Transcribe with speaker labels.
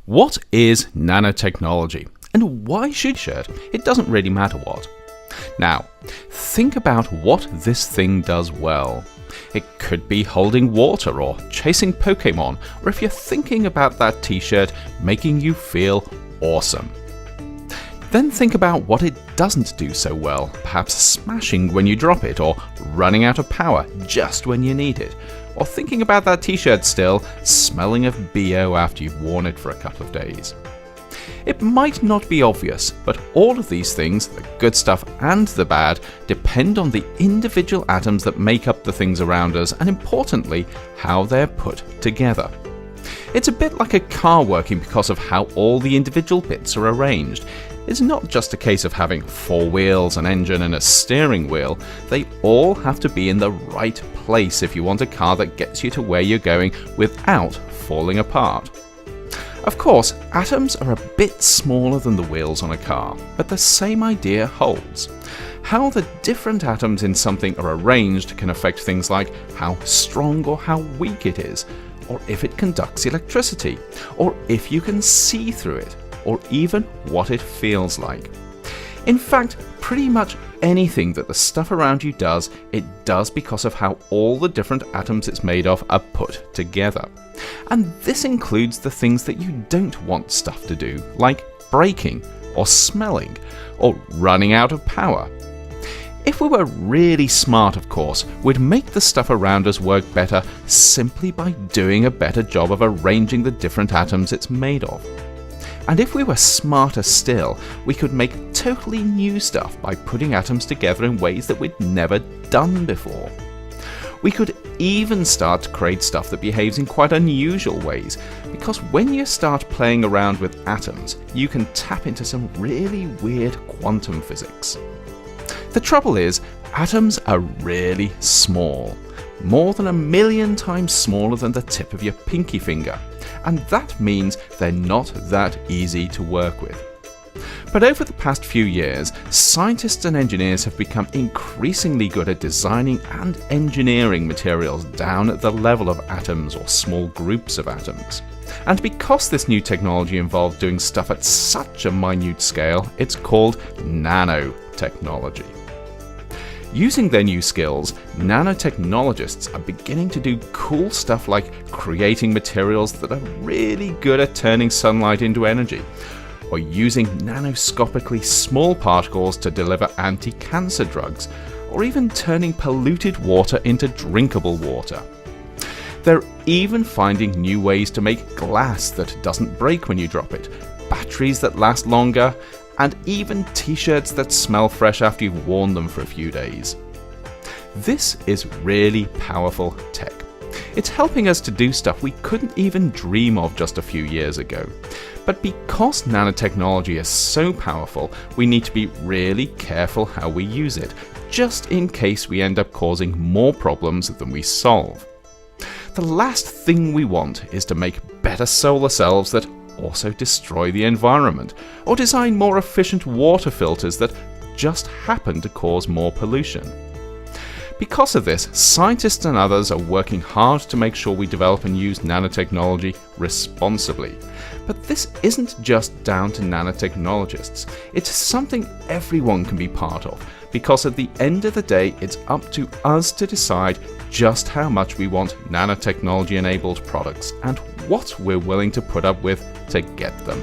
Speaker 1: What is nanotechnology, and why should it doesn't really matter what. Now, think about what this thing does well. It could be holding water or chasing Pokemon, or if you're thinking about that t-shirt, making you feel awesome. Then think about what it doesn't do so well, perhaps smashing when you drop it, or running out of power just when you need it, or thinking about that t-shirt still, smelling of BO after you've worn it for a couple of days. It might not be obvious, but all of these things, the good stuff and the bad, depend on the individual atoms that make up the things around us, and importantly, how they're put together. It's a bit like a car working because of how all the individual bits are arranged. It's not just a case of having 4 wheels, an engine and a steering wheel. They all have to be in the right place if you want a car that gets you to where you're going without falling apart. Of course, atoms are a bit smaller than the wheels on a car, but the same idea holds. How the different atoms in something are arranged can affect things like how strong or how weak it is, or if it conducts electricity, or if you can see through it, or even what it feels like. In fact, pretty much anything that the stuff around you does, it does because of how all the different atoms it's made of are put together. And this includes the things that you don't want stuff to do, like breaking, or smelling, or running out of power. If we were really smart, of course, we'd make the stuff around us work better simply by doing a better job of arranging the different atoms it's made of. And if we were smarter still, we could make totally new stuff by putting atoms together in ways that we'd never done before. We could even start to create stuff that behaves in quite unusual ways, because when you start playing around with atoms, you can tap into some really weird quantum physics. The trouble is, atoms are really small, more than 1,000,000 times smaller than the tip of your pinky finger, and that means they're not that easy to work with. But over the past few years, scientists and engineers have become increasingly good at designing and engineering materials down at the level of atoms or small groups of atoms. And because this new technology involves doing stuff at such a minute scale, it's called nanotechnology. Using their new skills, nanotechnologists are beginning to do cool stuff like creating materials that are really good at turning sunlight into energy, or using nanoscopically small particles to deliver anti-cancer drugs, or even turning polluted water into drinkable water. They're even finding new ways to make glass that doesn't break when you drop it, batteries that last longer, and even t-shirts that smell fresh after you've worn them for a few days. This is really powerful tech. It's helping us to do stuff we couldn't even dream of just a few years ago. But because nanotechnology is so powerful, we need to be really careful how we use it, just in case we end up causing more problems than we solve. The last thing we want is to make better solar cells that also destroy the environment, or design more efficient water filters that just happen to cause more pollution. Because of this, scientists and others are working hard to make sure we develop and use nanotechnology responsibly. But this isn't just down to nanotechnologists. It's something everyone can be part of, because at the end of the day, it's up to us to decide just how much we want nanotechnology-enabled products and what we're willing to put up with to get them.